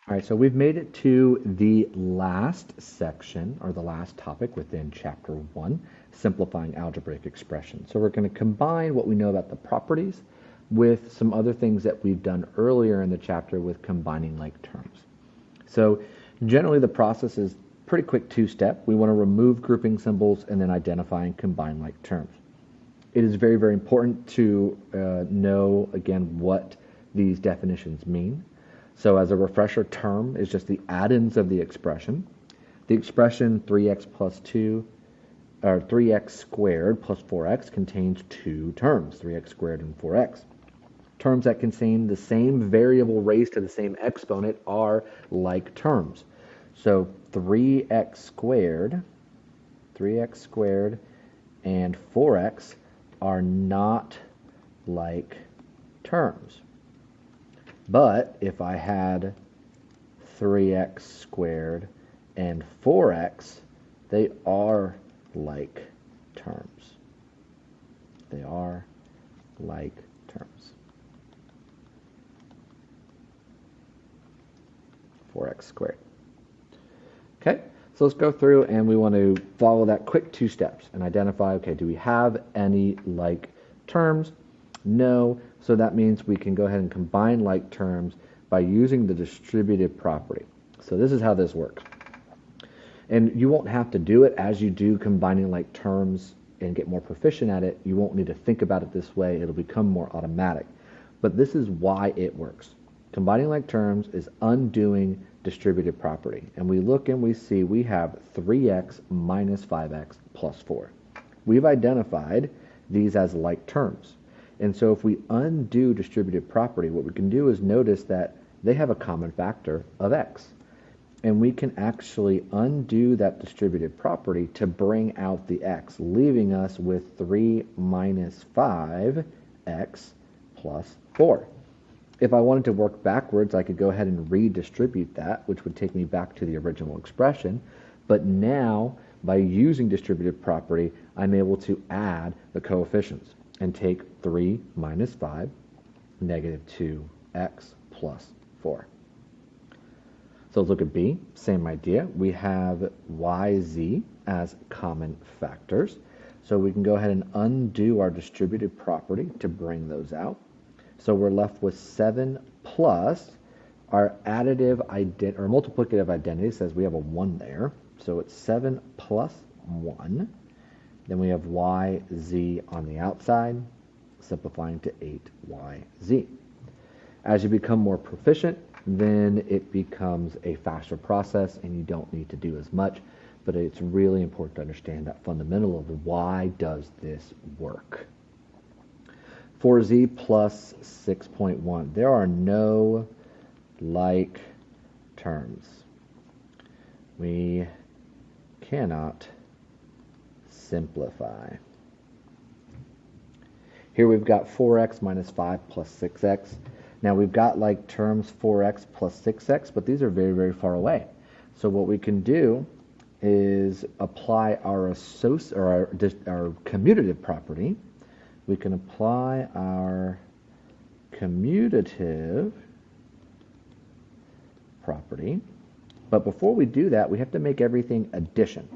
All right, so we've made it to the last section, or the last topic within chapter 1, simplifying algebraic expressions. So we're going to combine what we know about the properties with some other things that we've done earlier in the chapter with combining like terms. So generally the process is pretty quick two-step. We want to remove grouping symbols and then identify and combine like terms. It is very, very important to know, again, what these definitions mean. So as a refresher, term is just the add-ins of the expression. The expression 3x plus 2, or 3x squared plus 4x contains two terms, 3x squared and 4x. Terms that contain the same variable raised to the same exponent are like terms. So 3x squared and 4x are not like terms. But if I had 3x squared and 4x, they are like terms. They are like terms. 4x squared. Okay, so let's go through and we want to follow that quick two steps and identify, okay, do we have any like terms? No, so that means we can go ahead and combine like terms by using the distributive property. So this is how this works. And you won't have to do it as you do combining like terms and get more proficient at it. You won't need to think about it this way. It'll become more automatic. But this is why it works. Combining like terms is undoing distributive property. And we look and we see we have 3x minus 5x plus 4. We've identified these as like terms. And so if we undo distributive property, what we can do is notice that they have a common factor of x. And we can actually undo that distributive property to bring out the x, leaving us with 3 minus 5x plus 4. If I wanted to work backwards, I could go ahead and redistribute that, which would take me back to the original expression. But now, by using distributive property, I'm able to add the coefficients and take 3 minus 5, negative 2x plus 4. So let's look at B, same idea. We have yz as common factors. So we can go ahead and undo our distributive property to bring those out. So we're left with 7 plus our multiplicative identity says we have a 1 there. So it's 7 plus 1. Then we have yz on the outside, simplifying to 8yz. As you become more proficient, then it becomes a faster process and you don't need to do as much. But it's really important to understand that fundamental of why does this work. 4z plus 6.1. There are no like terms. We cannot simplify. Here we've got 4x minus 5 plus 6x. Now we've got like terms 4x plus 6x, but these are very, very far away. So what we can do is apply our commutative property. We can apply our commutative property. But before we do that, we have to make everything addition.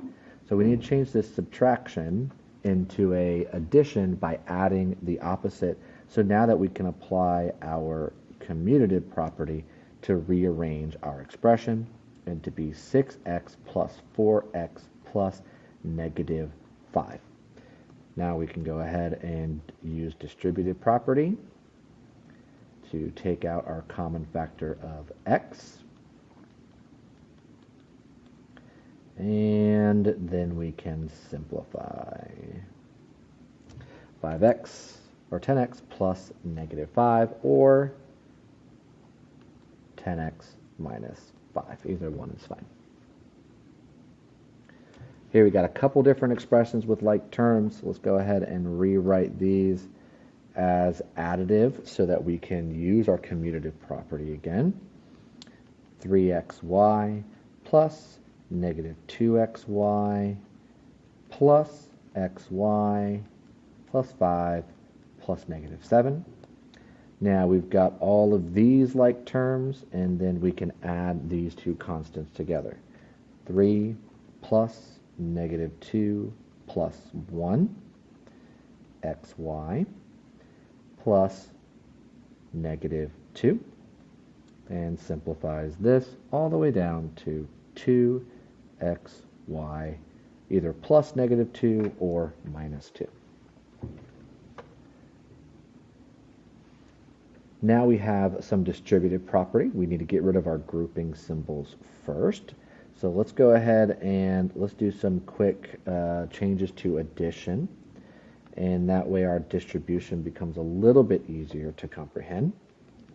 So we need to change this subtraction into a addition by adding the opposite. So now that we can apply our commutative property to rearrange our expression and to be 6x plus 4x plus negative 5. Now we can go ahead and use distributive property to take out our common factor of x. And then we can simplify. 5x or 10x plus negative 5 or 10x minus 5. Either one is fine. Here we got a couple different expressions with like terms. Let's go ahead and rewrite these as additive so that we can use our commutative property again. 3xy plus negative 2xy plus xy plus 5 plus negative 7. Now we've got all of these like terms, and then we can add these two constants together. 3 plus -2 plus 1 xy plus -2, and simplifies this all the way down to 2xy, either plus -2 or -2. Now we have some distributive property. We need to get rid of our grouping symbols first. So let's go ahead and let's do some quick changes to addition. And that way our distribution becomes a little bit easier to comprehend.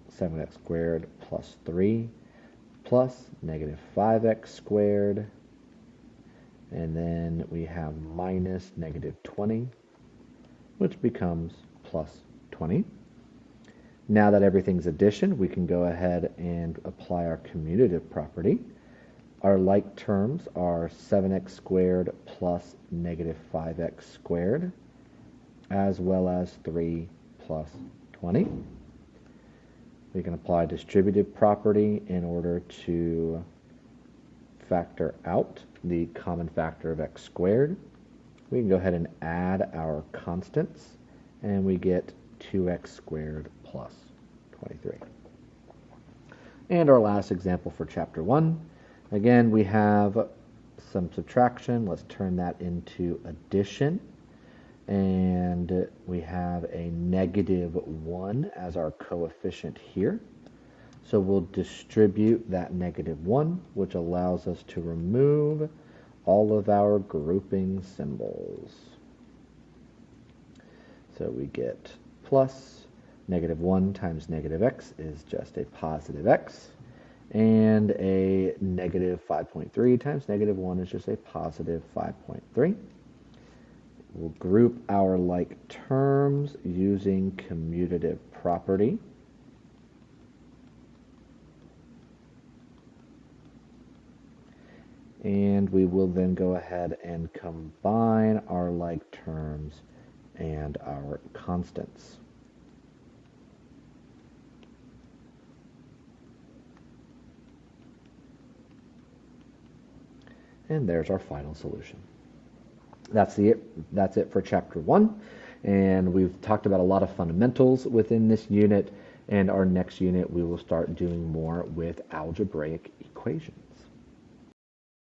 7x squared plus 3 plus -5x squared. And then we have minus -20, which becomes plus 20. Now that everything's addition, we can go ahead and apply our commutative property. Our like terms are 7x squared plus -5x squared, as well as 3 plus 20. We can apply distributive property in order to factor out the common factor of x squared. We can go ahead and add our constants, and we get 2x squared plus 23. And our last example for chapter 1. Again, we have some subtraction. Let's turn that into addition. And we have a -1 as our coefficient here. So we'll distribute that -1, which allows us to remove all of our grouping symbols. So we get plus -1 times -x is just a positive x, and a -5.3 times -1 is just a positive 5.3. We'll group our like terms using commutative property. And we will then go ahead and combine our like terms and our constants. And there's our final solution. That's it for chapter 1. And we've talked about a lot of fundamentals within this unit. And our next unit, we will start doing more with algebraic equations.